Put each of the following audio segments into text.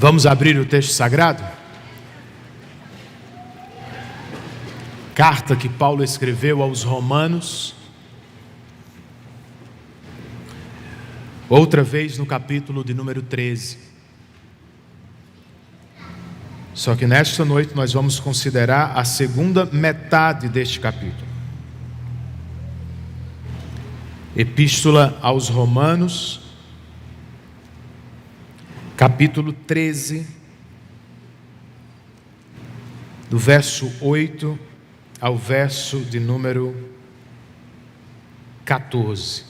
Vamos abrir o texto sagrado? Carta que Paulo escreveu aos Romanos, outra vez no capítulo de número 13. Só que nesta noite nós vamos considerar a segunda metade deste capítulo. Epístola aos Romanos, capítulo 13, do verso 8 ao verso de número 14.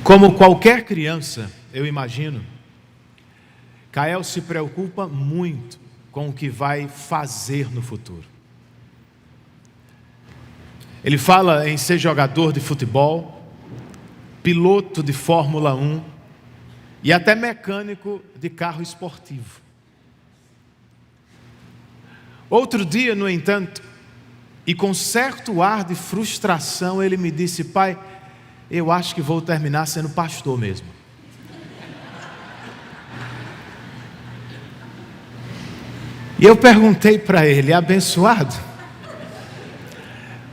Como qualquer criança, eu imagino, Kael se preocupa muito com o que vai fazer no futuro. Ele fala em ser jogador de futebol, piloto de Fórmula 1 e até mecânico de carro esportivo. Outro dia, no entanto, e com certo ar de frustração, ele me disse: pai, eu acho que vou terminar sendo pastor mesmo. E eu perguntei para ele: abençoado,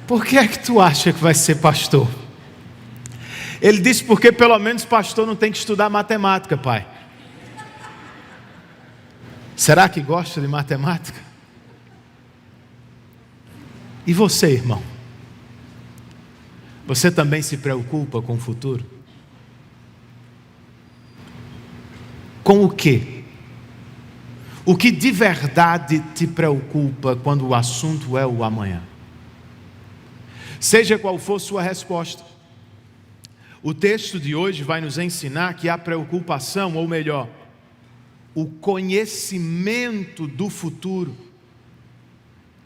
por que é que tu acha que vai ser pastor? Ele disse: porque pelo menos pastor não tem que estudar matemática, pai. Será que gosta de matemática? E você, irmão? Você também se preocupa com o futuro? Com o quê? O que de verdade te preocupa quando o assunto é o amanhã? Seja qual for sua resposta, o texto de hoje vai nos ensinar que a preocupação, ou melhor, o conhecimento do futuro,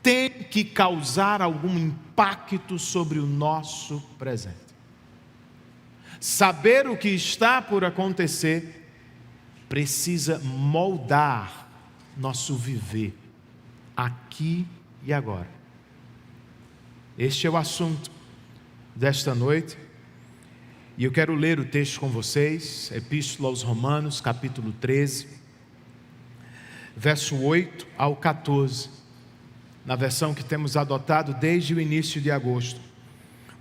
tem que causar algum impacto sobre o nosso presente. Saber o que está por acontecer precisa moldar nosso viver aqui e agora. Este é o assunto desta noite, e eu quero ler o texto com vocês, Epístola aos Romanos, capítulo 13, verso 8 ao 14, na versão que temos adotado desde o início de agosto.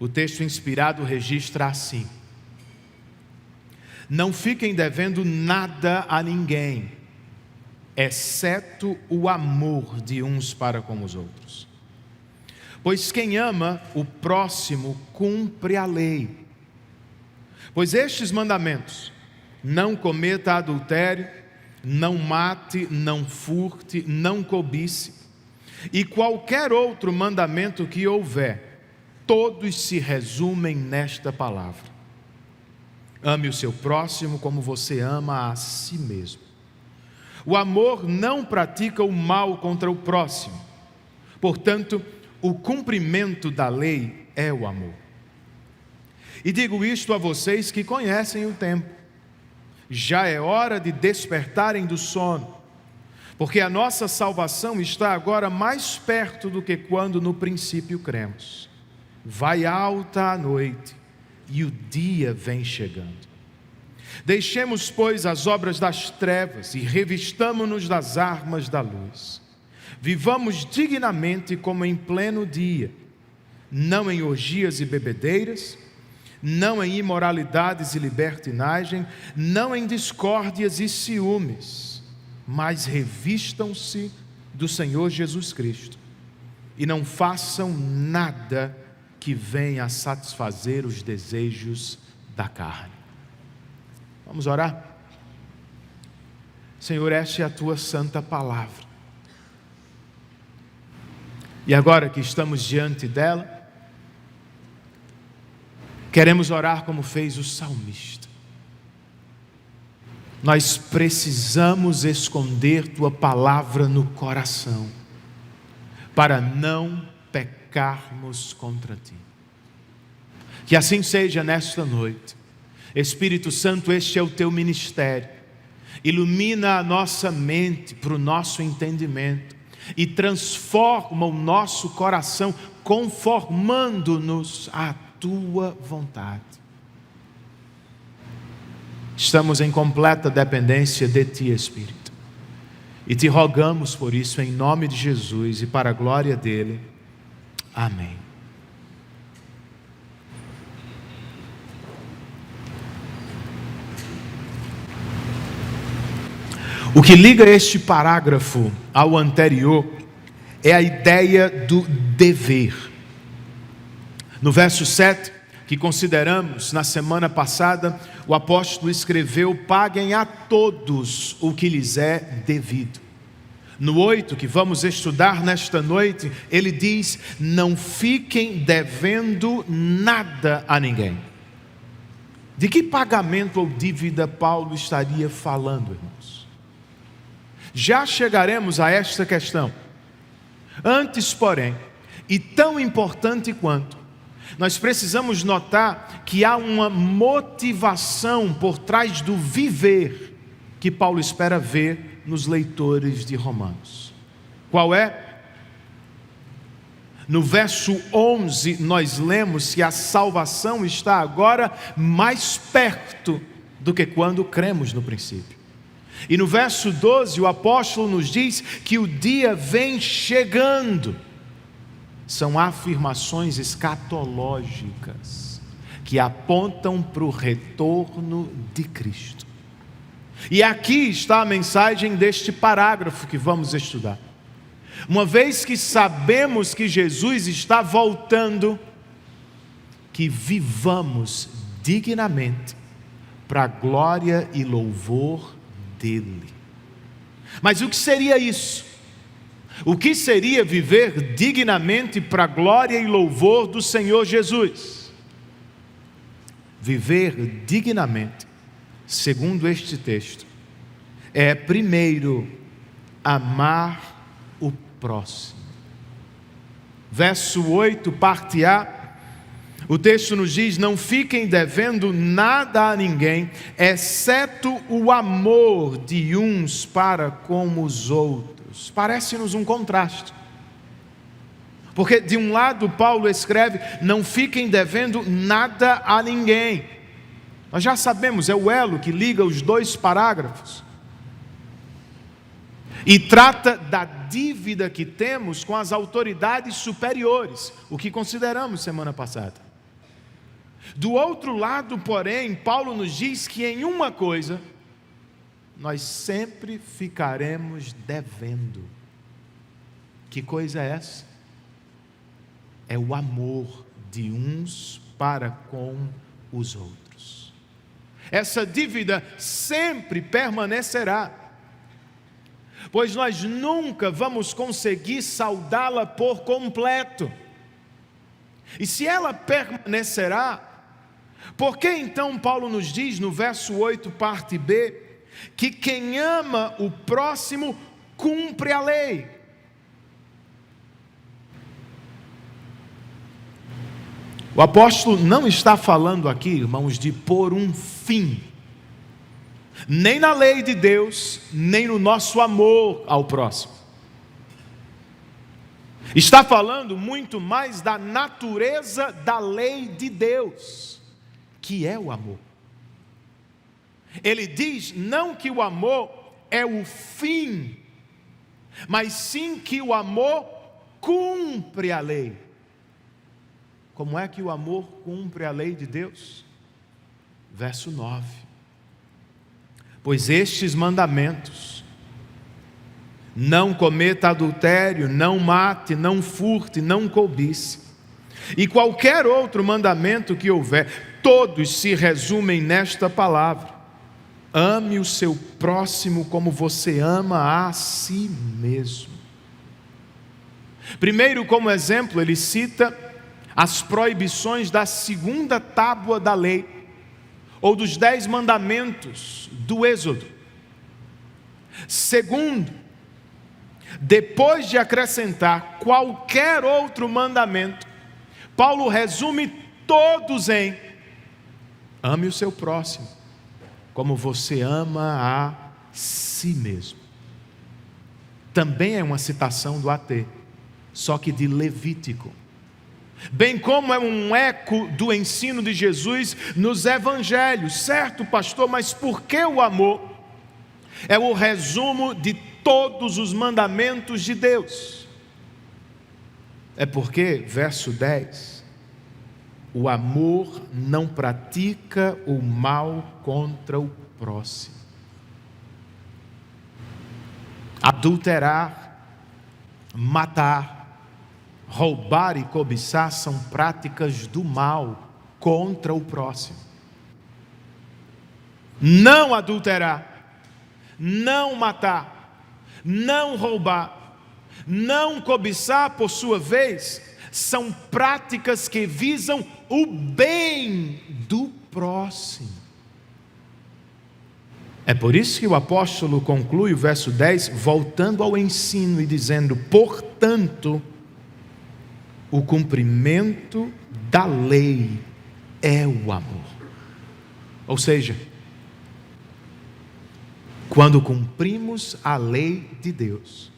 O texto inspirado registra assim: não fiquem devendo nada a ninguém, exceto o amor de uns para com os outros. Pois quem ama o próximo cumpre a lei. Pois estes mandamentos: não cometa adultério, não mate, não furte, não cobice, e qualquer outro mandamento que houver, todos se resumem nesta palavra: ame o seu próximo como você ama a si mesmo. O amor não pratica o mal contra o próximo. Portanto, o cumprimento da lei é o amor. E digo isto a vocês que conhecem o tempo. Já é hora de despertarem do sono, porque a nossa salvação está agora mais perto do que quando no princípio cremos. Vai alta a noite e o dia vem chegando. Deixemos, pois, as obras das trevas e revistamo-nos das armas da luz. Vivamos dignamente como em pleno dia, não em orgias e bebedeiras, não em imoralidades e libertinagem, não em discórdias e ciúmes, mas revistam-se do Senhor Jesus Cristo e não façam nada que venha a satisfazer os desejos da carne. Vamos orar? Senhor, esta é a Tua santa palavra. E agora que estamos diante dela, queremos orar como fez o salmista. Nós precisamos esconder Tua palavra no coração, para não pecarmos contra Ti. Que assim seja nesta noite. Espírito Santo, este é o Teu ministério. Ilumina a nossa mente para o nosso entendimento e transforma o nosso coração, conformando-nos à Tua vontade. Estamos em completa dependência de Ti, Espírito. E Te rogamos por isso em nome de Jesus e para a glória dEle. Amém. O que liga este parágrafo ao anterior é a ideia do dever. No verso 7, que consideramos na semana passada, o apóstolo escreveu: paguem a todos o que lhes é devido. No 8, que vamos estudar nesta noite, ele diz: não fiquem devendo nada a ninguém. De que pagamento ou dívida Paulo estaria falando, irmãos? Já chegaremos a esta questão. Antes, porém, e tão importante quanto, nós precisamos notar que há uma motivação por trás do viver que Paulo espera ver nos leitores de Romanos. Qual é? No verso 11 nós lemos que a salvação está agora mais perto do que quando cremos no princípio. E no verso 12 o apóstolo nos diz que o dia vem chegando. São afirmações escatológicas que apontam para o retorno de Cristo. E aqui está a mensagem deste parágrafo que vamos estudar. Uma vez que sabemos que Jesus está voltando, que vivamos dignamente para a glória e louvor dele. Mas o que seria isso? O que seria viver dignamente para a glória e louvor do Senhor Jesus? Viver dignamente, segundo este texto, é primeiro amar o próximo. Verso 8, parte A, o texto nos diz: não fiquem devendo nada a ninguém, exceto o amor de uns para com os outros. Parece-nos um contraste. Porque de um lado Paulo escreve: não fiquem devendo nada a ninguém. Nós já sabemos, é o elo que liga os dois parágrafos. E trata da dívida que temos com as autoridades superiores, o que consideramos semana passada. Do outro lado, porém, Paulo nos diz que em uma coisa nós sempre ficaremos devendo. Que coisa é essa? É o amor de uns para com os outros. Essa dívida sempre permanecerá, pois nós nunca vamos conseguir saldá-la por completo. E se ela permanecerá, por que então Paulo nos diz no verso 8, parte B, que quem ama o próximo cumpre a lei? O apóstolo não está falando aqui, irmãos, de por um fim, nem na lei de Deus, nem no nosso amor ao próximo. Está falando muito mais da natureza da lei de Deus, que é o amor. Ele diz não que o amor é o fim, mas sim que o amor cumpre a lei. Como é que o amor cumpre a lei de Deus? Verso 9. Pois estes mandamentos: não cometa adultério, não mate, não furte, não cobice, e qualquer outro mandamento que houver, todos se resumem nesta palavra: ame o seu próximo como você ama a si mesmo. Primeiro, como exemplo, ele cita as proibições da segunda tábua da lei, ou dos 10 mandamentos do Êxodo. Segundo, depois de acrescentar qualquer outro mandamento, Paulo resume todos em: ame o seu próximo como você ama a si mesmo. Também é uma citação do AT, só que de Levítico. bem como é um eco do ensino de Jesus nos evangelhos. Certo, pastor, mas por que o amor é o resumo de todos os mandamentos de Deus? É porque, verso 10, o amor não pratica o mal contra o próximo. Adulterar, matar, roubar e cobiçar são práticas do mal contra o próximo. Não adulterar, não matar, não roubar, não cobiçar, por sua vez, são práticas que visam o bem do próximo. É por isso que o apóstolo conclui o verso 10, voltando ao ensino e dizendo: portanto, o cumprimento da lei é o amor. Ou seja, quando cumprimos a lei de Deus,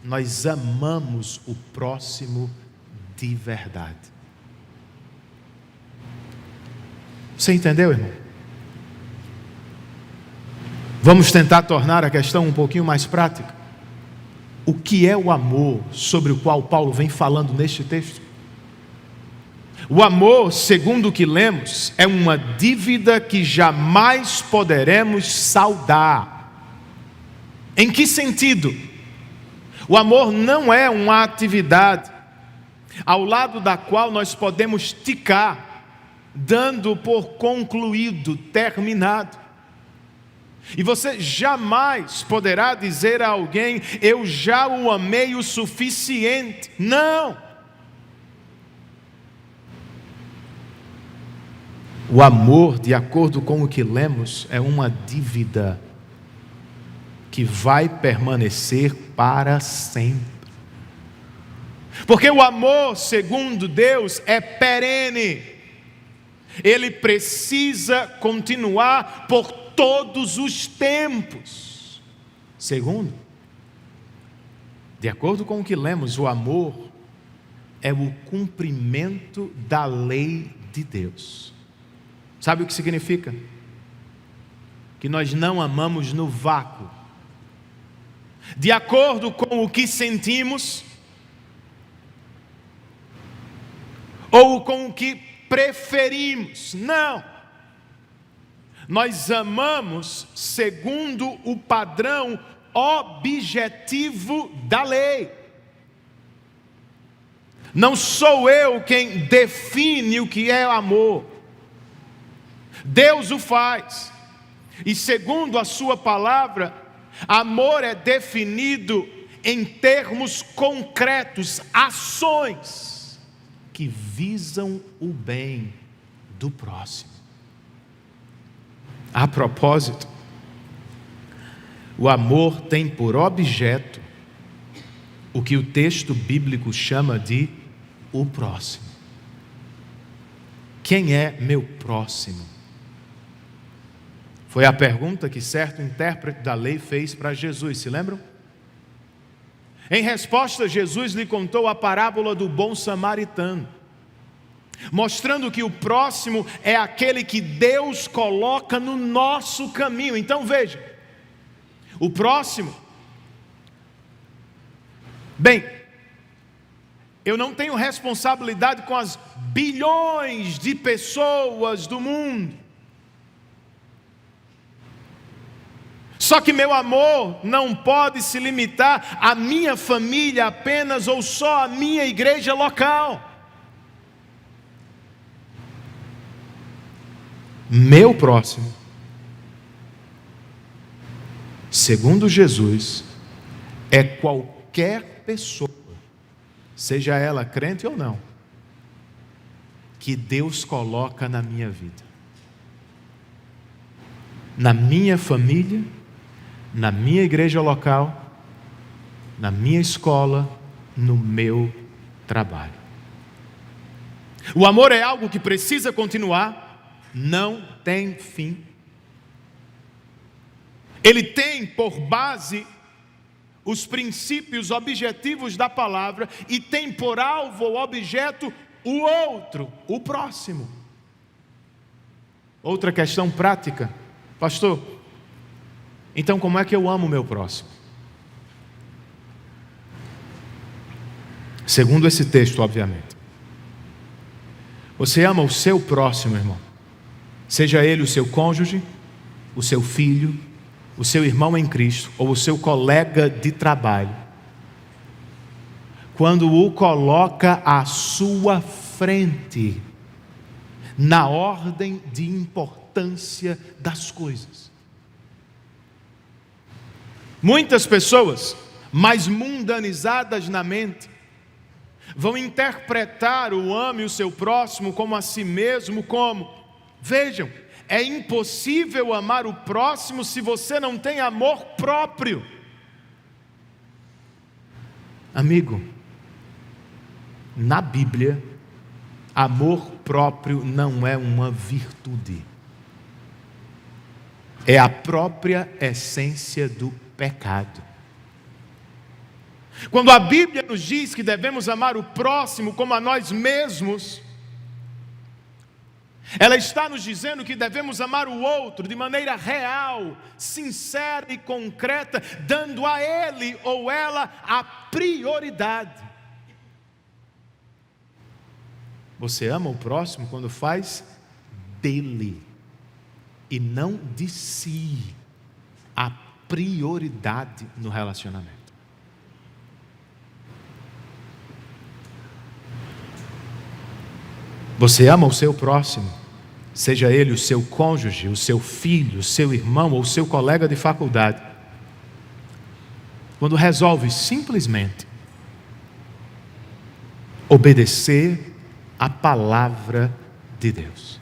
nós amamos o próximo de verdade. Você entendeu, irmão? Vamos tentar tornar a questão um pouquinho mais prática. O que é o amor sobre o qual Paulo vem falando neste texto? O amor, segundo o que lemos, é uma dívida que jamais poderemos saldar. Em que sentido? O amor não é uma atividade ao lado da qual nós podemos ticar, dando por concluído, terminado. E você jamais poderá dizer a alguém: eu já o amei o suficiente. Não! O amor, de acordo com o que lemos, é uma dívida que vai permanecer para sempre. Porque o amor, segundo Deus, é perene. Ele precisa continuar por todos os tempos. Segundo, de acordo com o que lemos, o amor é o cumprimento da lei de Deus. Sabe o que significa? Que nós não amamos no vácuo, de acordo com o que sentimos, ou com o que preferimos. Não. Nós amamos segundo o padrão objetivo da lei. Não sou eu quem define o que é amor. Deus o faz. E segundo a sua palavra, amor é definido em termos concretos, ações que visam o bem do próximo. A propósito, o amor tem por objeto o que o texto bíblico chama de o próximo. Quem é meu próximo? Foi a pergunta que certo intérprete da lei fez para Jesus, se lembram? Em resposta, Jesus lhe contou a parábola do bom samaritano, mostrando que o próximo é aquele que Deus coloca no nosso caminho. Então veja, o próximo, bem, eu não tenho responsabilidade com as bilhões de pessoas do mundo. Só que meu amor não pode se limitar à minha família apenas ou só à minha igreja local. Meu próximo, segundo Jesus, é qualquer pessoa, seja ela crente ou não, que Deus coloca na minha vida, na minha família, na minha igreja local, na minha escola, no meu trabalho. O amor é algo que precisa continuar, não tem fim. Ele tem por base os princípios objetivos da palavra e tem por alvo ou objeto o outro, o próximo. Outra questão prática, pastor, então como é que eu amo o meu próximo? Segundo esse texto, obviamente, você ama o seu próximo, irmão, seja ele o seu cônjuge, o seu filho, o seu irmão em Cristo ou o seu colega de trabalho, quando o coloca à sua frente, na ordem de importância das coisas. Muitas pessoas, mais mundanizadas na mente, vão interpretar o ame o seu próximo como a si mesmo, como, vejam, é impossível amar o próximo se você não tem amor próprio. Amigo, na Bíblia, amor próprio não é uma virtude. É a própria essência do pecado. Quando a Bíblia nos diz que devemos amar o próximo como a nós mesmos, ela está nos dizendo que devemos amar o outro de maneira real, sincera e concreta, dando a ele ou ela a prioridade. Você ama o próximo quando faz dele e não de si a prioridade no relacionamento. Você ama o seu próximo, seja ele o seu cônjuge, o seu filho, o seu irmão ou o seu colega de faculdade, quando resolve simplesmente obedecer a palavra de Deus.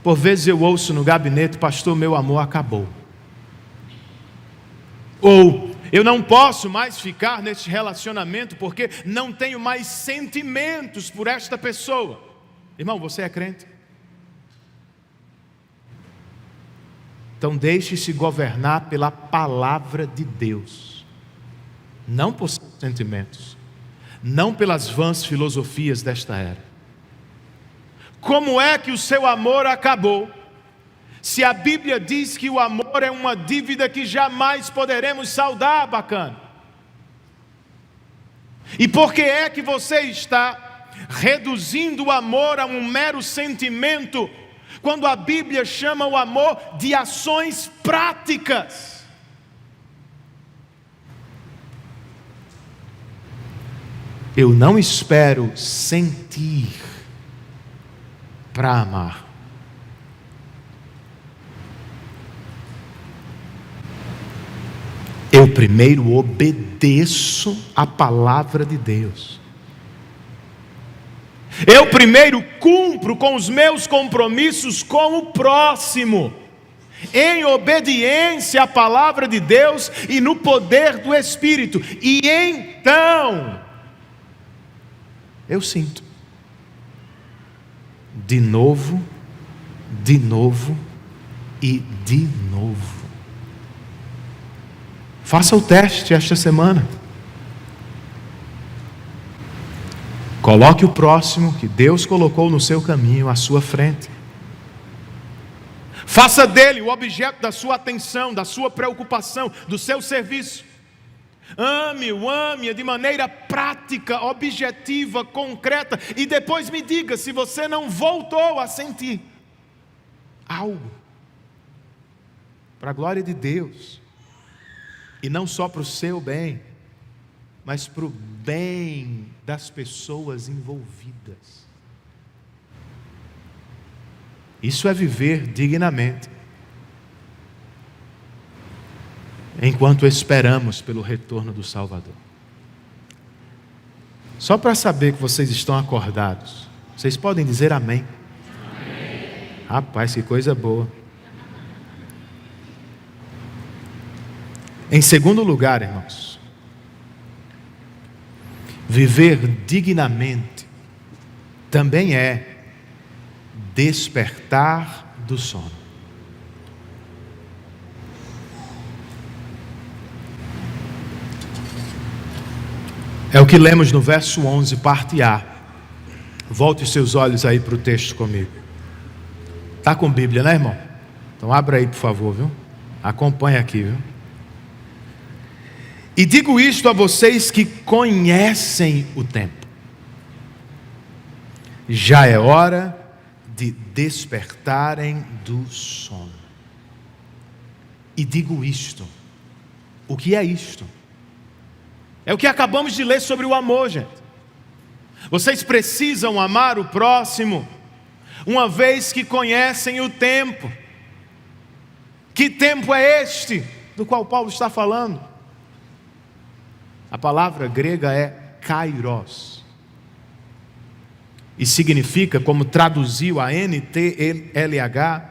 Por vezes eu ouço no gabinete, pastor, meu amor acabou. Ou, eu não posso mais ficar neste relacionamento porque não tenho mais sentimentos por esta pessoa. Irmão, você é crente? Então deixe-se governar pela palavra de Deus, não por seus sentimentos, não pelas vãs filosofias desta era. Como é que o seu amor acabou? Se a Bíblia diz que o amor é uma dívida que jamais poderemos saldar, bacana. E por que é que você está reduzindo o amor a um mero sentimento, quando a Bíblia chama o amor de ações práticas? Eu não espero sentir para amar. Eu primeiro obedeço a palavra de Deus. Eu primeiro cumpro com os meus compromissos com o próximo, em obediência à palavra de Deus e no poder do Espírito. E então, eu sinto. De novo e de novo. Faça o teste esta semana. Coloque o próximo que Deus colocou no seu caminho à sua frente. Faça dele o objeto da sua atenção, da sua preocupação, do seu serviço. Ame-o de maneira prática, objetiva, concreta. E depois me diga se você não voltou a sentir algo para a glória de Deus. E não só para o seu bem, mas para o bem das pessoas envolvidas. Isso é viver dignamente, enquanto esperamos pelo retorno do Salvador. Só para saber que vocês estão acordados, vocês podem dizer amém? Amém. Rapaz, que coisa boa. Em segundo lugar, irmãos, viver dignamente também é despertar do sono. É o que lemos no verso 11, parte A. Volte os seus olhos aí para o texto comigo. Está com Bíblia, né, irmão? Então abra aí, por favor, viu? Acompanha aqui, viu? E digo isto a vocês que conhecem o tempo. Já é hora de despertarem do sono. E digo isto. O que é isto? É o que acabamos de ler sobre o amor, gente. Vocês precisam amar o próximo, uma vez que conhecem o tempo. Que tempo é este do qual Paulo está falando? A palavra grega é kairos. E significa, como traduziu a NTLH,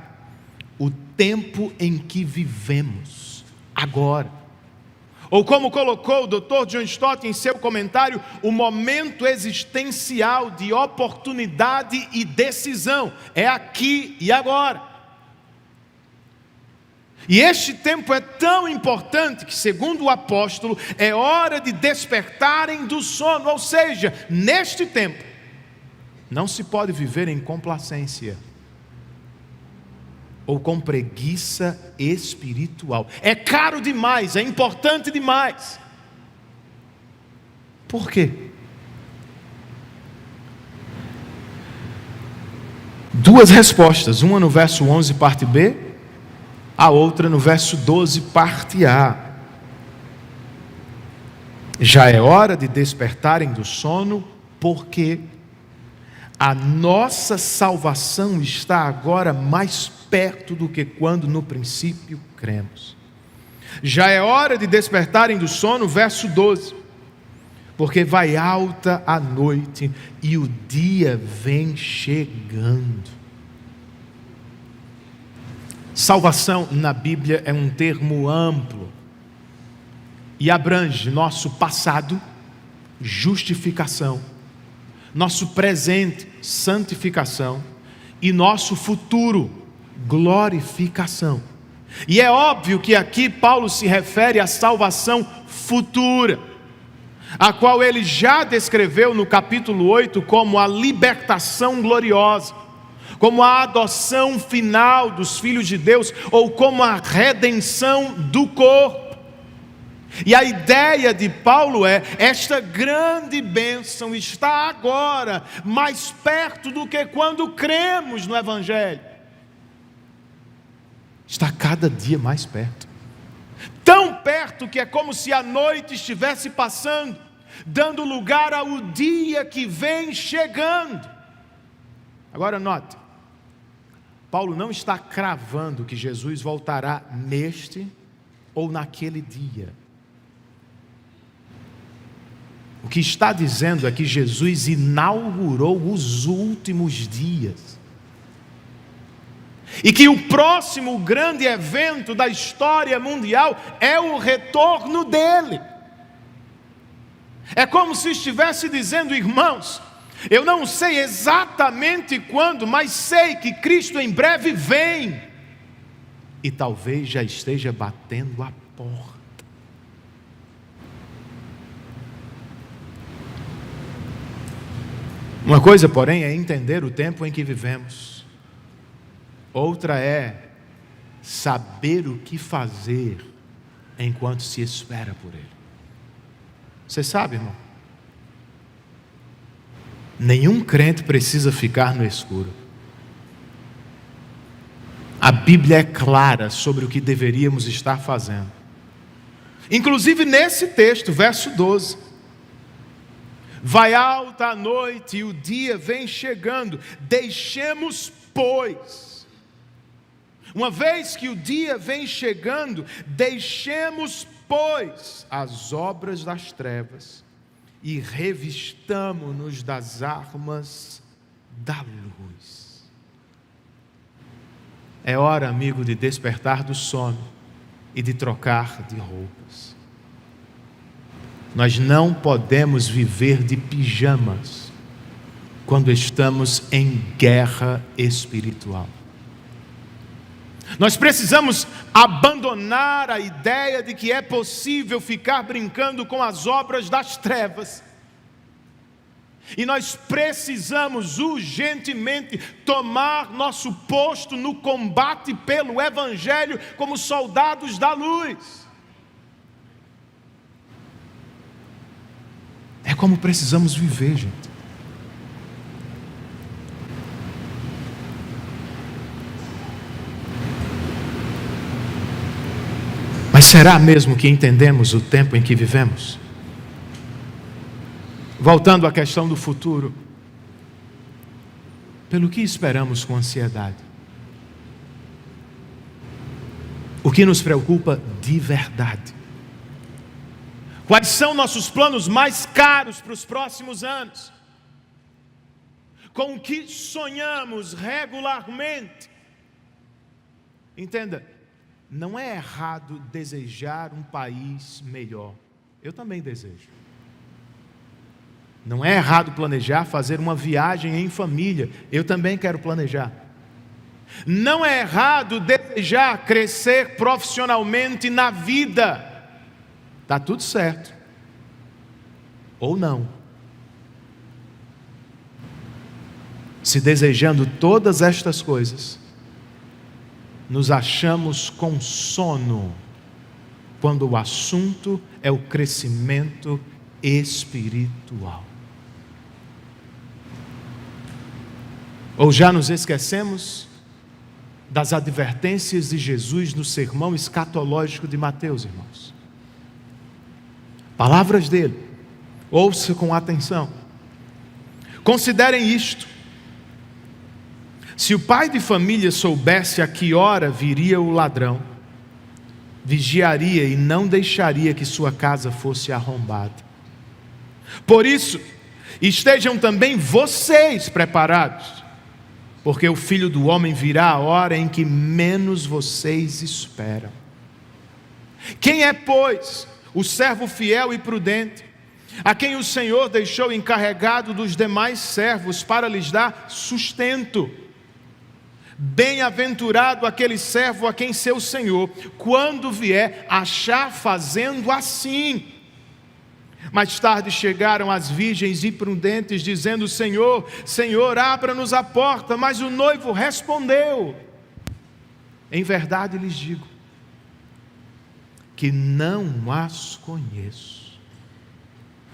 o tempo em que vivemos, agora. Ou como colocou o Dr. John Stott em seu comentário, o momento existencial de oportunidade e decisão. É aqui e agora. E este tempo é tão importante que, segundo o apóstolo, é hora de despertarem do sono. Ou seja, neste tempo, não se pode viver em complacência ou com preguiça espiritual. É caro demais, é importante demais. Por quê? Duas respostas, uma no verso 11, parte B, a outra no verso 12, parte A. Já é hora de despertarem do sono, porque a nossa salvação está agora mais perto do que quando no princípio cremos. Já é hora de despertarem do sono, verso 12, porque vai alta a noite e o dia vem chegando. Salvação na Bíblia é um termo amplo e abrange nosso passado, justificação, nosso presente, santificação, e nosso futuro, glorificação. E é óbvio que aqui Paulo se refere à salvação futura, a qual ele já descreveu no capítulo 8 como a libertação gloriosa, como a adoção final dos filhos de Deus, ou como a redenção do corpo. E a ideia de Paulo é: esta grande bênção está agora mais perto do que quando cremos no Evangelho. Está cada dia mais perto. Tão perto que é como se a noite estivesse passando, dando lugar ao dia que vem chegando. Agora note, Paulo não está cravando que Jesus voltará neste ou naquele dia. O que está dizendo é que Jesus inaugurou os últimos dias. E que o próximo grande evento da história mundial é o retorno dele. É como se estivesse dizendo: irmãos, eu não sei exatamente quando, mas sei que Cristo em breve vem. E talvez já esteja batendo a porta. Uma coisa, porém, é entender o tempo em que vivemos. Outra é saber o que fazer enquanto se espera por Ele. Você sabe, irmão? Nenhum crente precisa ficar no escuro. A Bíblia é clara sobre o que deveríamos estar fazendo. Inclusive nesse texto, verso 12. Vai alta a noite e o dia vem chegando. Deixemos, pois, uma vez que o dia vem chegando, deixemos, pois, as obras das trevas e revistamo-nos das armas da luz. É hora, amigo, de despertar do sono e de trocar de roupas. Nós não podemos viver de pijamas quando estamos em guerra espiritual. Nós precisamos abandonar a ideia de que é possível ficar brincando com as obras das trevas E nós precisamos urgentemente tomar nosso posto no combate pelo Evangelho como soldados da luz. É como precisamos viver, gente. Mas será mesmo que entendemos o tempo em que vivemos? Voltando à questão do futuro, pelo que esperamos com ansiedade? O que nos preocupa de verdade? Quais são nossos planos mais caros para os próximos anos? Com o que sonhamos regularmente? Entenda, não é errado desejar um país melhor. Eu também desejo. Não é errado planejar fazer uma viagem em família. Eu também quero planejar. Não é errado desejar crescer profissionalmente na vida. Está tudo certo. Ou não. Se desejando todas estas coisas, nos achamos com sono, quando o assunto é o crescimento espiritual. Ou já nos esquecemos das advertências de Jesus no sermão escatológico de Mateus, irmãos. Palavras dele, ouça com atenção. Considerem isto: se o pai de família soubesse a que hora viria o ladrão, vigiaria e não deixaria que sua casa fosse arrombada. Por isso, estejam também vocês preparados, porque o Filho do Homem virá a hora em que menos vocês esperam. Quem é, pois, o servo fiel e prudente, a quem o Senhor deixou encarregado dos demais servos para lhes dar sustento? Bem-aventurado aquele servo a quem seu Senhor, quando vier, achar fazendo assim. Mais tarde chegaram as virgens imprudentes, dizendo: Senhor, Senhor, abra-nos a porta. Mas o noivo respondeu: em verdade lhes digo, que não as conheço.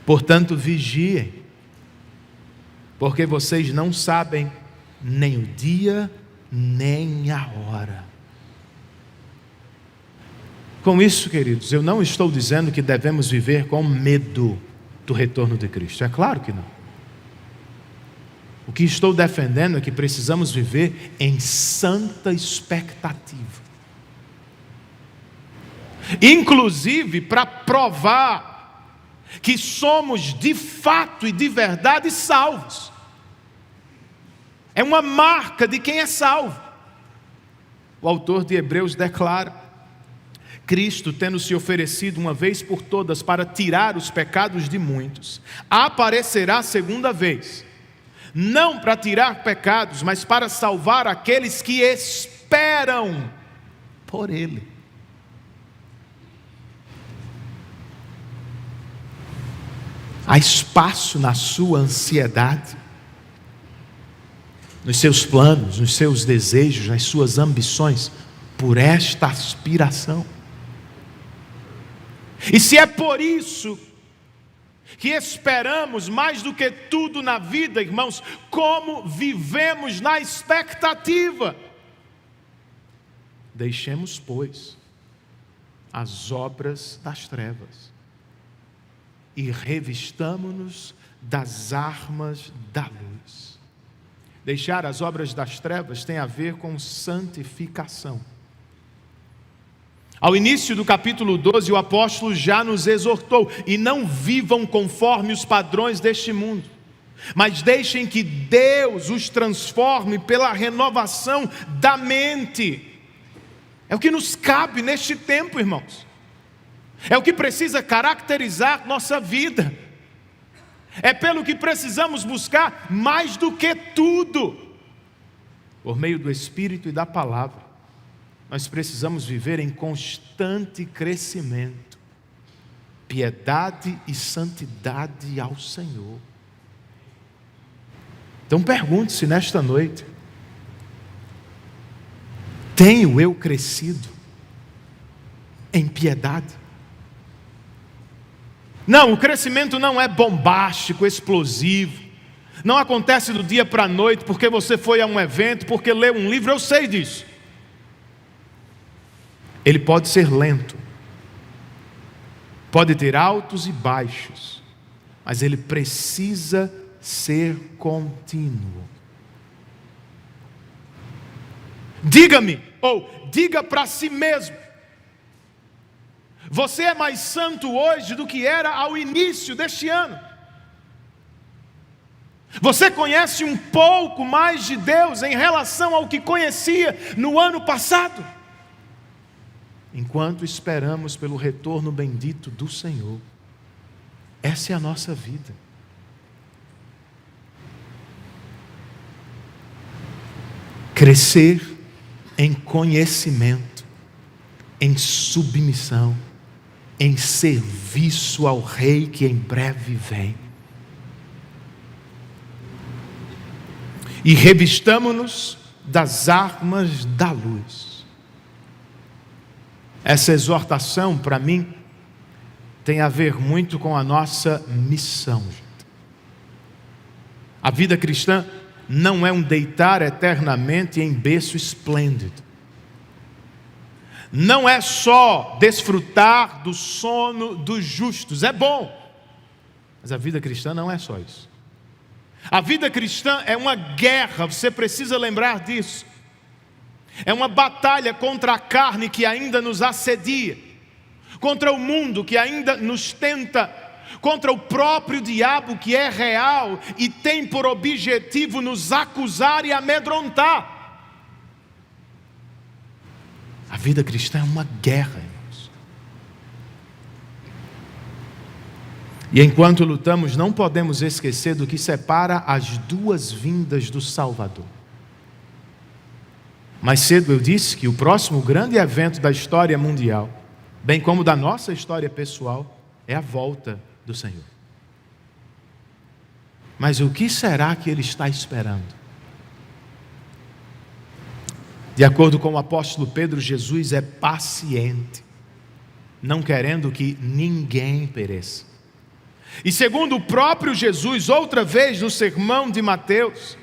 Portanto, vigiem, porque vocês não sabem nem o dia, nem a hora. Com isso, queridos, eu não estou dizendo que devemos viver com medo do retorno de Cristo. É claro que não. O que estou defendendo é que precisamos viver em santa expectativa. Inclusive para provar que somos de fato e de verdade salvos. É uma marca de quem é salvo. O autor de Hebreus declara: Cristo, tendo se oferecido uma vez por todas para tirar os pecados de muitos, aparecerá segunda vez, não para tirar pecados, mas para salvar aqueles que esperam por Ele. Há espaço na sua ansiedade, nos seus planos, nos seus desejos, nas suas ambições, por esta aspiração. E se é por isso que esperamos mais do que tudo na vida, irmãos, como vivemos na expectativa? Deixemos, pois, as obras das trevas e revistamo-nos das armas da luz. Deixar as obras das trevas tem a ver com santificação. Ao início do capítulo 12, o apóstolo já nos exortou: e não vivam conforme os padrões deste mundo, mas deixem que Deus os transforme pela renovação da mente. É o que nos cabe neste tempo, irmãos. É o que precisa caracterizar nossa vida. É pelo que precisamos buscar mais do que tudo. Por meio do Espírito e da Palavra, nós precisamos viver em constante crescimento, piedade e santidade ao Senhor. Então pergunte-se nesta noite: tenho eu crescido em piedade? Não, o crescimento não é bombástico, explosivo. Não acontece do dia para a noite, porque você foi a um evento, porque leu um livro, eu sei disso. Ele pode ser lento, pode ter altos e baixos, mas ele precisa ser contínuo. Diga-me, ou diga para si mesmo: você é mais santo hoje do que era ao início deste ano. Você conhece um pouco mais de Deus em relação ao que conhecia no ano passado. Enquanto esperamos pelo retorno bendito do Senhor, essa é a nossa vida. Crescer em conhecimento, em submissão, em serviço ao Rei que em breve vem. E revistamo-nos das armas da luz. Essa exortação, para mim, tem a ver muito com a nossa missão. A vida cristã não é um deitar eternamente em berço esplêndido. Não é só desfrutar do sono dos justos. É bom, mas a vida cristã não é só isso. A vida cristã é uma guerra, você precisa lembrar disso. É uma batalha contra a carne que ainda nos assedia, contra o mundo que ainda nos tenta, contra o próprio diabo que é real e tem por objetivo nos acusar e amedrontar. A vida cristã é uma guerra, irmãos. E enquanto lutamos, não podemos esquecer do que separa as duas vindas do Salvador. Mais cedo eu disse que o próximo grande evento da história mundial, bem como da nossa história pessoal, é a volta do Senhor. Mas o que será que Ele está esperando? De acordo com o apóstolo Pedro, Jesus é paciente, não querendo que ninguém pereça. E segundo o próprio Jesus, outra vez no sermão de Mateus,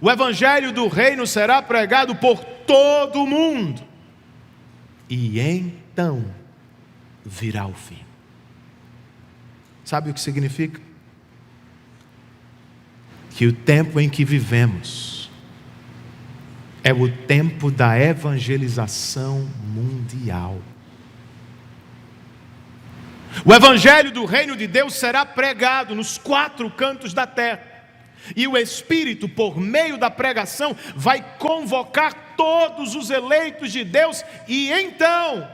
o evangelho do reino será pregado por todo o mundo, e então virá o fim. Sabe o que significa? Que o tempo em que vivemos é o tempo da evangelização mundial. O evangelho do reino de Deus será pregado nos 4 cantos da terra. E o Espírito, por meio da pregação, vai convocar todos os eleitos de Deus. E então,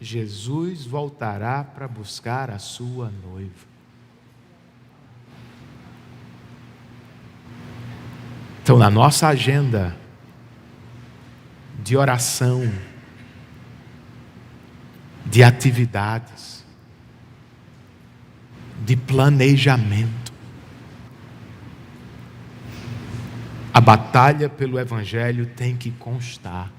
Jesus voltará para buscar a sua noiva. Então, na nossa agenda de oração, de atividades, de planejamento, a batalha pelo Evangelho tem que constar.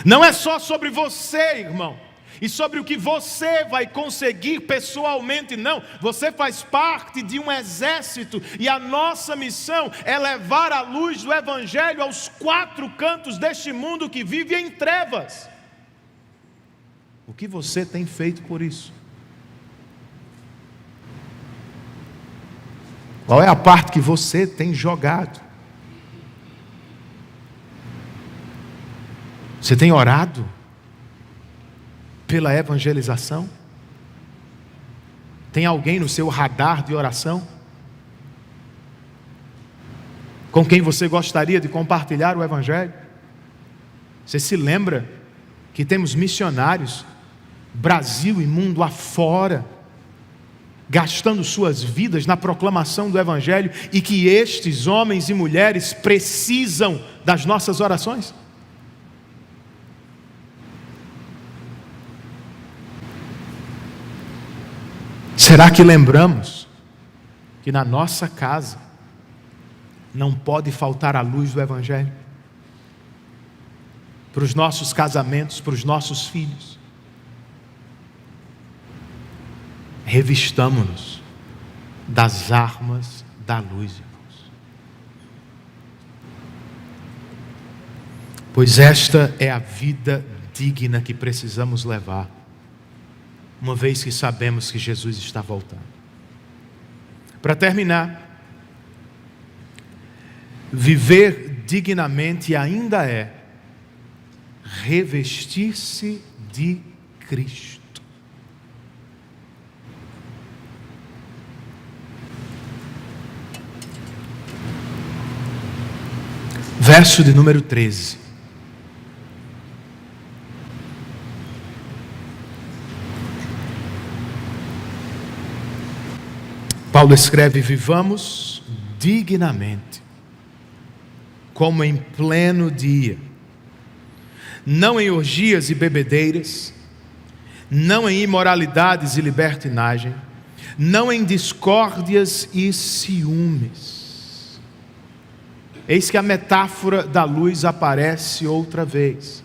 Não é só sobre você, irmão, e sobre o que você vai conseguir pessoalmente, não. Você faz parte de um exército, e a nossa missão é levar a luz do Evangelho aos 4 cantos deste mundo que vive em trevas. O que você tem feito por isso? Qual é a parte que você tem jogado? Você tem orado pela evangelização? Tem alguém no seu radar de oração? Com quem você gostaria de compartilhar o Evangelho? Você se lembra que temos missionários, Brasil e mundo afora, gastando suas vidas na proclamação do Evangelho, e que estes homens e mulheres precisam das nossas orações? Será que lembramos que na nossa casa não pode faltar a luz do Evangelho? Para os nossos casamentos, para os nossos filhos. Revistamo-nos das armas da luz, irmãos. Pois esta é a vida digna que precisamos levar, uma vez que sabemos que Jesus está voltando. Para terminar, viver dignamente ainda é revestir-se de Cristo. Verso de número 13. Paulo escreve: vivamos dignamente, como em pleno dia, não em orgias e bebedeiras, não em imoralidades e libertinagem, não em discórdias e ciúmes. Eis que a metáfora da luz aparece outra vez.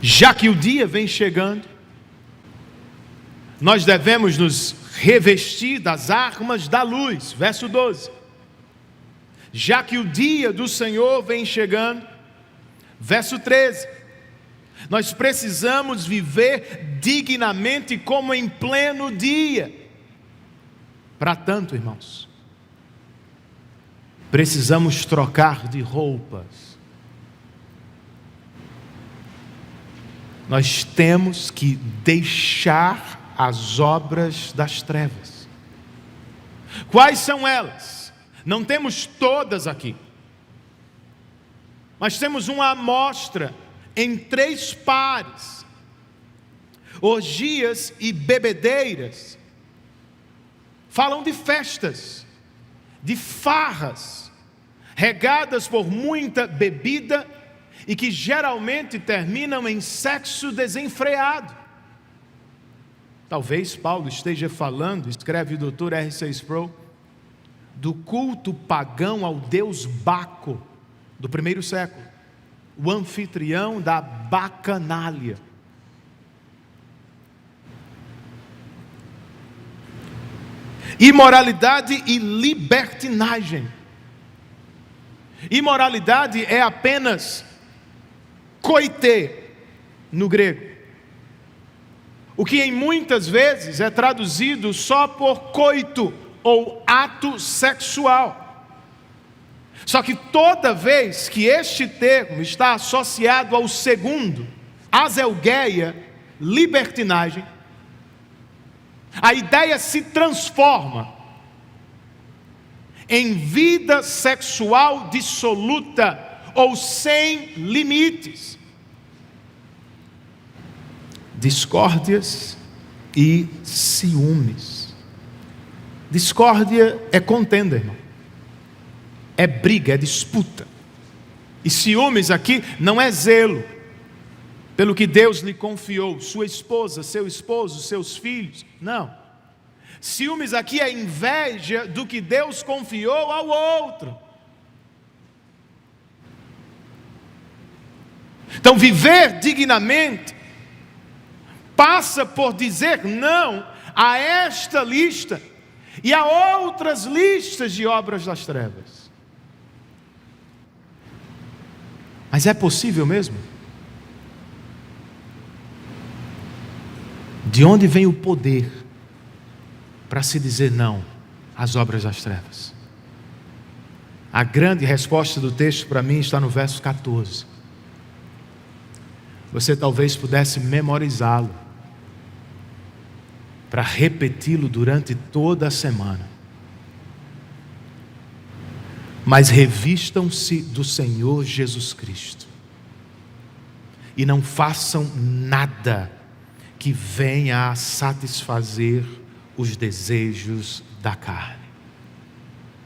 Já que o dia vem chegando, nós devemos nos revestir das armas da luz. Verso 12. Já que o dia do Senhor vem chegando. Verso 13. Nós precisamos viver dignamente como em pleno dia. Para tanto, irmãos, precisamos trocar de roupas. Nós temos que deixar as obras das trevas. Quais são elas? Não temos todas aqui, mas temos uma amostra em 3 pares. Orgias e bebedeiras falam de festas, de farras, regadas por muita bebida e que geralmente terminam em sexo desenfreado. Talvez Paulo esteja falando, escreve o Dr. R.C. Sproul, do culto pagão ao deus Baco do 1º século, o anfitrião da bacanália. Imoralidade e libertinagem. Imoralidade é apenas koite no grego, o que em muitas vezes é traduzido só por coito ou ato sexual. Só que toda vez que este termo está associado ao segundo, azelgueia, libertinagem, a ideia se transforma em vida sexual dissoluta ou sem limites. Discórdias e ciúmes. Discórdia é contenda, irmão. É briga, é disputa. E ciúmes aqui não é zelo pelo que Deus lhe confiou, sua esposa, seu esposo, seus filhos. Não. Ciúmes aqui é inveja do que Deus confiou ao outro. Então, viver dignamente passa por dizer não a esta lista e a outras listas de obras das trevas. Mas é possível mesmo? De onde vem o poder para se dizer não às obras das trevas? A grande resposta do texto para mim está no verso 14. Você talvez pudesse memorizá-lo para repeti-lo durante toda a semana. Mas revistam-se do Senhor Jesus Cristo e não façam nada que venha a satisfazer os desejos da carne.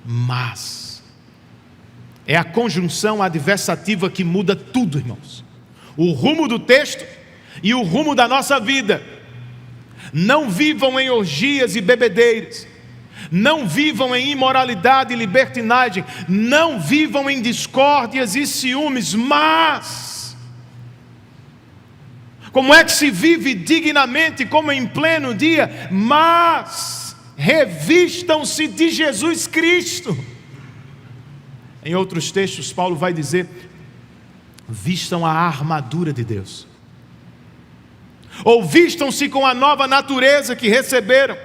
Mas é a conjunção adversativa que muda tudo, irmãos. O rumo do texto e o rumo da nossa vida. Não vivam em orgias e bebedeiras. Não vivam em imoralidade e libertinagem. Não vivam em discórdias e ciúmes. Mas, como é que se vive dignamente como em pleno dia? Mas, revistam-se de Jesus Cristo. Em outros textos, Paulo vai dizer: vistam a armadura de Deus. Ou vistam-se com a nova natureza que receberam.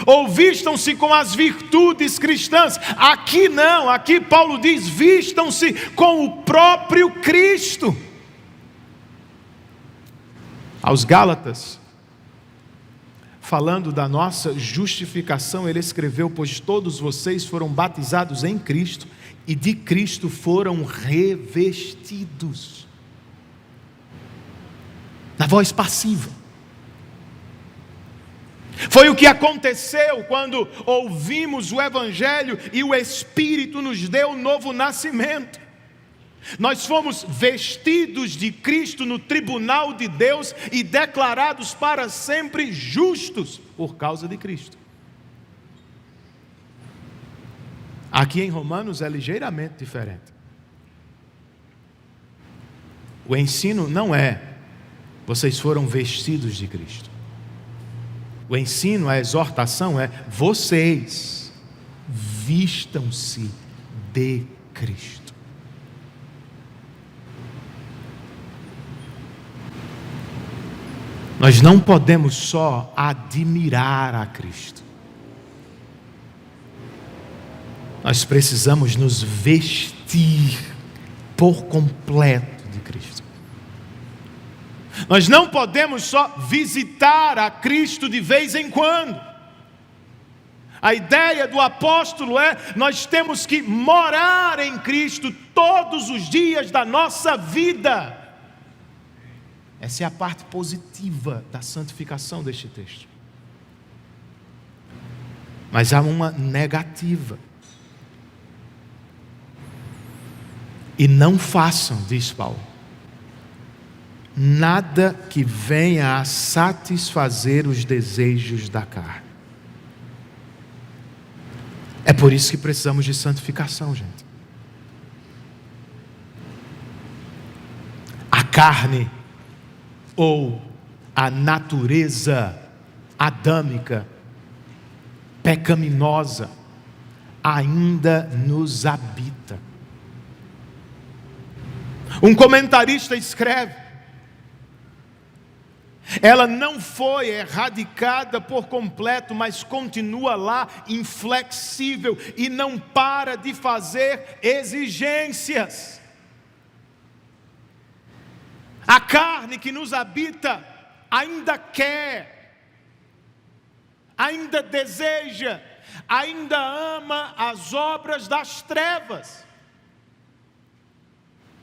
Ou vistam-se com as virtudes cristãs. Aqui não, aqui Paulo diz: vistam-se com o próprio Cristo. Aos Gálatas, falando da nossa justificação, ele escreveu: pois todos vocês foram batizados em Cristo, e de Cristo foram revestidos. Na voz passiva. Foi o que aconteceu quando ouvimos o Evangelho e o Espírito nos deu um novo nascimento. Nós fomos vestidos de Cristo no tribunal de Deus e declarados para sempre justos por causa de Cristo. Aqui em Romanos é ligeiramente diferente. O ensino não é: vocês foram vestidos de Cristo. O ensino, a exortação é: vocês vistam-se de Cristo. Nós não podemos só admirar a Cristo. Nós precisamos nos vestir por completo de Cristo. Nós não podemos só visitar a Cristo de vez em quando. A ideia do apóstolo é: nós temos que morar em Cristo todos os dias da nossa vida. Essa é a parte positiva da santificação deste texto. Mas há uma negativa. E não façam, diz Paulo, nada que venha a satisfazer os desejos da carne. É por isso que precisamos de santificação, gente. A carne, ou a natureza adâmica, pecaminosa, ainda nos habita. Um comentarista escreve: ela não foi erradicada por completo, mas continua lá, inflexível, e não para de fazer exigências. A carne que nos habita ainda quer, ainda deseja, ainda ama as obras das trevas.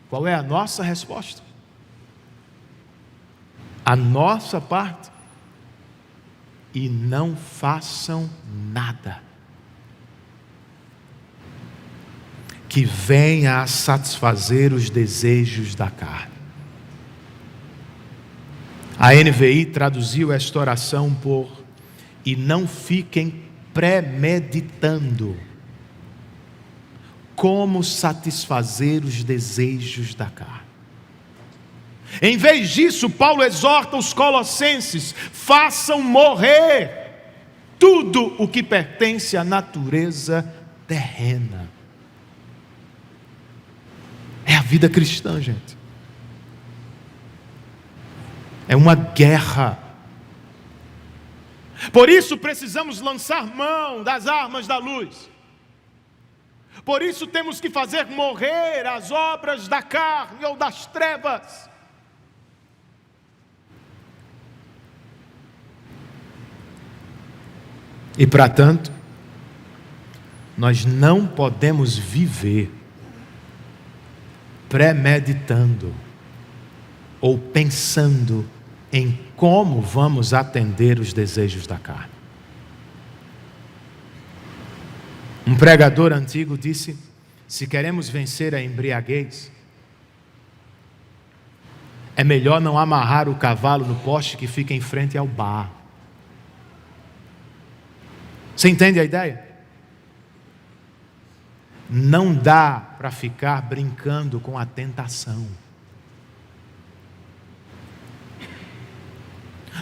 Qual é a nossa resposta? A nossa parte: e não façam nada que venha a satisfazer os desejos da carne. A NVI traduziu esta oração por: e não fiquem premeditando como satisfazer os desejos da carne. Em vez disso, Paulo exorta os colossenses: façam morrer tudo o que pertence à natureza terrena. É a vida cristã, gente. É uma guerra. Por isso precisamos lançar mão das armas da luz. Por isso temos que fazer morrer as obras da carne ou das trevas. E para tanto, nós não podemos viver premeditando ou pensando em como vamos atender os desejos da carne. Um pregador antigo disse: se queremos vencer a embriaguez, é melhor não amarrar o cavalo no poste que fica em frente ao bar. Você entende a ideia? Não dá para ficar brincando com a tentação.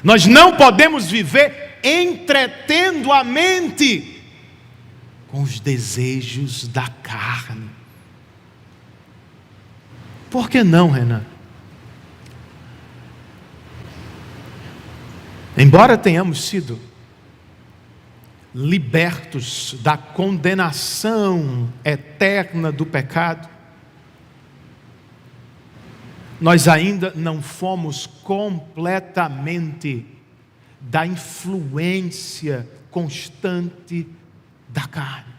Nós não podemos viver entretendo a mente com os desejos da carne. Por que não, Renan? Embora tenhamos sido libertos da condenação eterna do pecado, nós ainda não fomos completamente da influência constante da carne.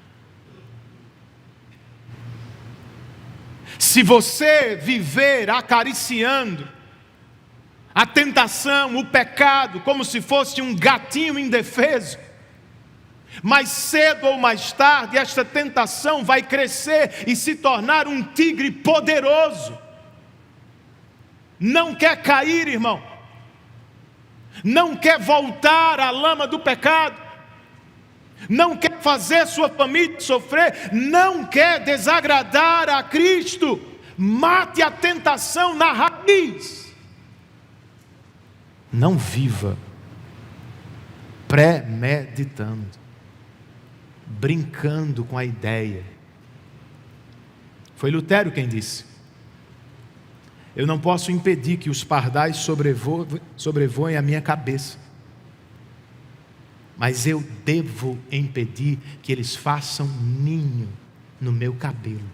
Se você viver acariciando a tentação, o pecado, como se fosse um gatinho indefeso, mais cedo ou mais tarde esta tentação vai crescer e se tornar um tigre poderoso. Não quer cair, irmão, não quer voltar à lama do pecado, não quer fazer sua família sofrer, não quer desagradar a Cristo. Mate a tentação na raiz. Não viva premeditando, brincando com a ideia. Foi Lutero quem disse: eu não posso impedir que os pardais sobrevoem a minha cabeça, mas eu devo impedir que eles façam ninho no meu cabelo.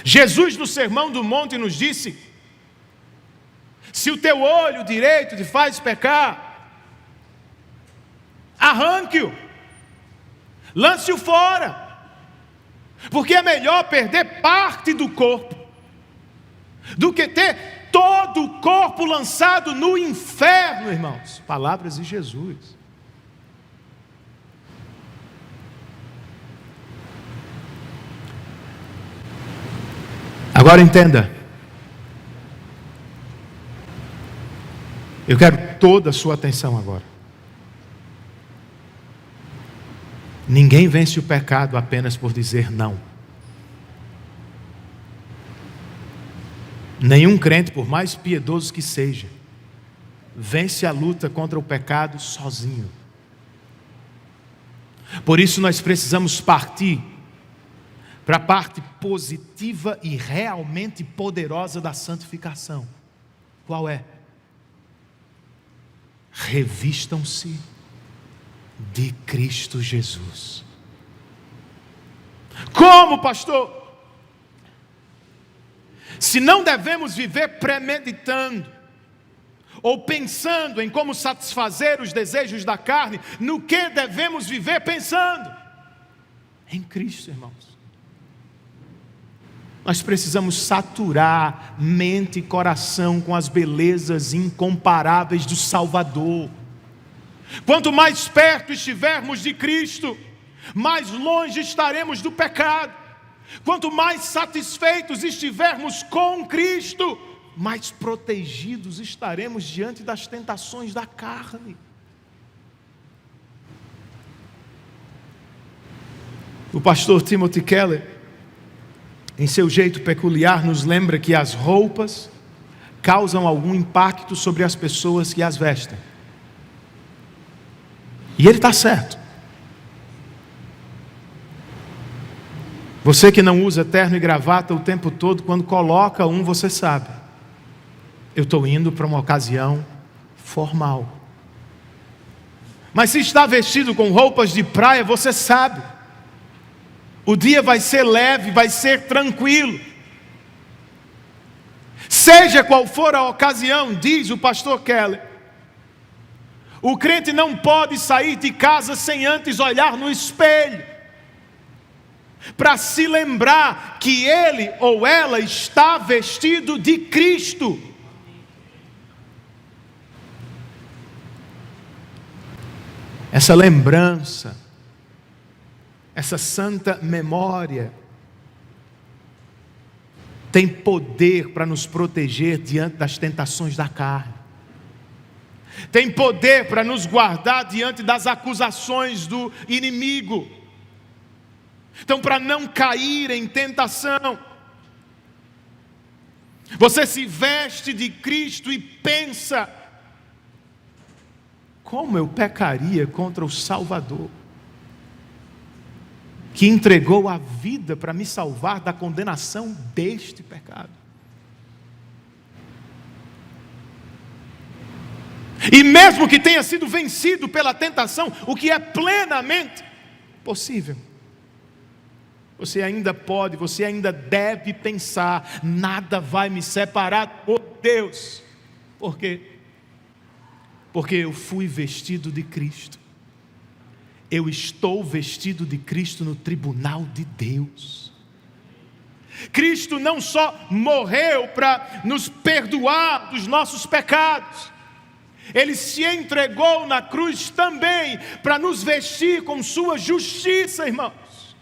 Jesus, no Sermão do Monte, nos disse: se o teu olho direito te faz pecar, arranque-o, lance-o fora, porque é melhor perder parte do corpo do que ter todo o corpo lançado no inferno, irmãos. Palavras de Jesus. Agora entenda, eu quero toda a sua atenção agora. Ninguém vence o pecado apenas por dizer não. Nenhum crente, por mais piedoso que seja, vence a luta contra o pecado sozinho. Por isso nós precisamos partir para a parte positiva e realmente poderosa da santificação. Qual é? Revistam-se de Cristo Jesus. Como, pastor? Se não devemos viver premeditando ou pensando em como satisfazer os desejos da carne, no que devemos viver pensando? Em Cristo, irmãos. Nós precisamos saturar mente e coração com as belezas incomparáveis do Salvador. Quanto mais perto estivermos de Cristo, mais longe estaremos do pecado. Quanto mais satisfeitos estivermos com Cristo, mais protegidos estaremos diante das tentações da carne. O pastor Timothy Keller, em seu jeito peculiar, nos lembra que as roupas causam algum impacto sobre as pessoas que as vestem. E ele está certo. Você que não usa terno e gravata o tempo todo, quando coloca um, você sabe: eu estou indo para uma ocasião formal. Mas se está vestido com roupas de praia, você sabe: o dia vai ser leve, vai ser tranquilo. Seja qual for a ocasião, diz o pastor Keller, o crente não pode sair de casa sem antes olhar no espelho, para se lembrar que ele ou ela está vestido de Cristo. Essa lembrança, essa santa memória, tem poder para nos proteger diante das tentações da carne. tem poder para nos guardar diante das acusações do inimigo. Então, para não cair em tentação, você se veste de Cristo e pensa: como eu pecaria contra o Salvador, que entregou a vida para me salvar da condenação deste pecado. E mesmo que tenha sido vencido pela tentação, o que é plenamente possível, você ainda pode, você ainda deve pensar: nada vai me separar de Deus. Por quê? Porque eu fui vestido de Cristo. Eu estou vestido de Cristo no tribunal de Deus. Cristo não só morreu para nos perdoar dos nossos pecados, Ele se entregou na cruz também para nos vestir com sua justiça, irmãos.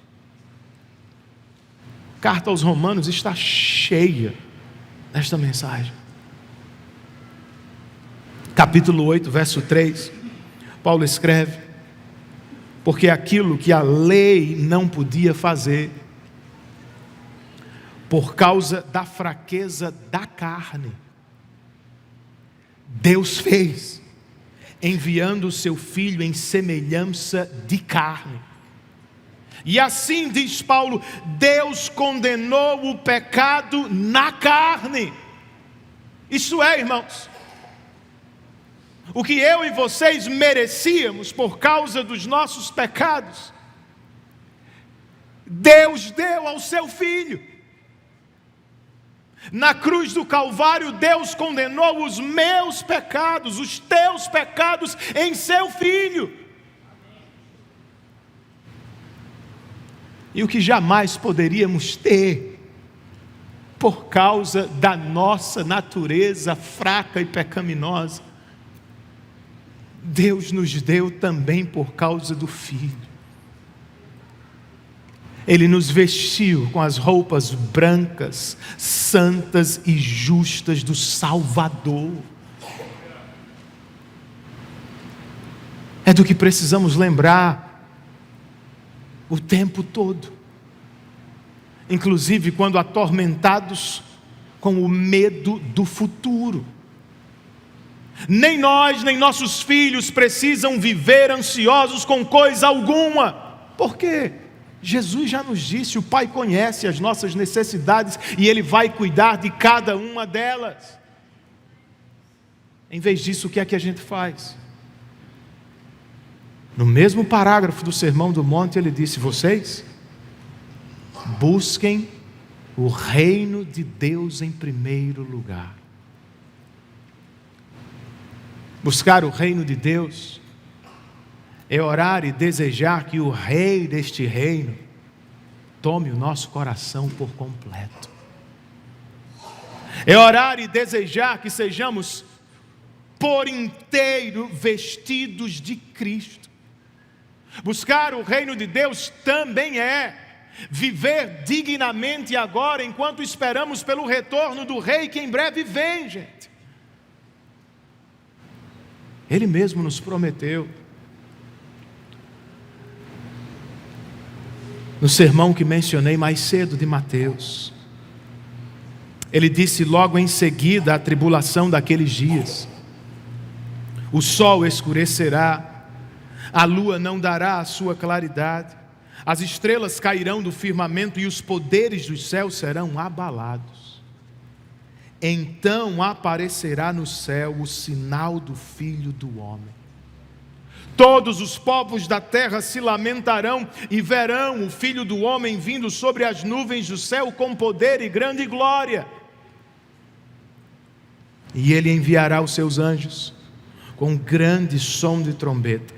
A carta aos Romanos está cheia desta mensagem. Capítulo 8, verso 3, Paulo escreve: porque aquilo que a lei não podia fazer, por causa da fraqueza da carne, Deus fez, enviando o seu Filho em semelhança de carne. E assim, diz Paulo, Deus condenou o pecado na carne. Isso é, irmãos, o que eu e vocês merecíamos por causa dos nossos pecados, Deus deu ao seu Filho. Na cruz do Calvário, Deus condenou os meus pecados, os teus pecados, em seu Filho. E o que jamais poderíamos ter, por causa da nossa natureza fraca e pecaminosa, Deus nos deu também por causa do Filho. Ele nos vestiu com as roupas brancas, santas e justas do Salvador. É do que precisamos lembrar o tempo todo, inclusive quando atormentados com o medo do futuro. Nem nós, nem nossos filhos precisam viver ansiosos com coisa alguma. Por quê? Jesus já nos disse: o Pai conhece as nossas necessidades e Ele vai cuidar de cada uma delas. Em vez disso, o que é que a gente faz? No mesmo parágrafo do Sermão do Monte, Ele disse: vocês busquem o reino de Deus em primeiro lugar. Buscar o reino de Deus é orar e desejar que o Rei deste reino tome o nosso coração por completo. É orar e desejar que sejamos por inteiro vestidos de Cristo. Buscar o reino de Deus também é viver dignamente agora, enquanto esperamos pelo retorno do Rei que em breve vem, gente. Ele mesmo nos prometeu, no sermão que mencionei mais cedo de Mateus, Ele disse logo em seguida à tribulação daqueles dias: o sol escurecerá, a lua não dará a sua claridade, as estrelas cairão do firmamento e os poderes dos céus serão abalados. Então aparecerá no céu o sinal do Filho do Homem. Todos os povos da terra se lamentarão e verão o Filho do Homem vindo sobre as nuvens do céu com poder e grande glória. E Ele enviará os seus anjos com grande som de trombeta,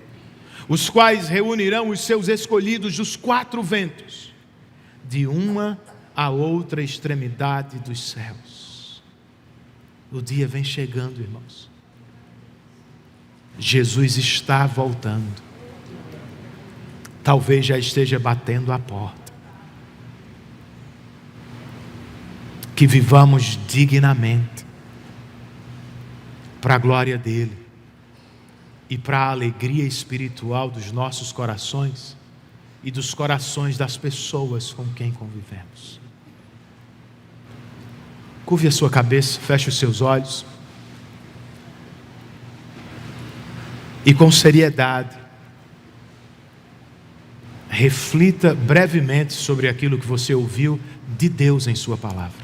os quais reunirão os seus escolhidos dos quatro ventos, de uma a outra extremidade dos céus. O dia vem chegando, irmãos. Jesus está voltando. Talvez já esteja batendo a porta. Que vivamos dignamente para a glória dele e para a alegria espiritual dos nossos corações e dos corações das pessoas com quem convivemos. Curve a sua cabeça, feche os seus olhos e com seriedade reflita brevemente sobre aquilo que você ouviu de Deus em sua palavra.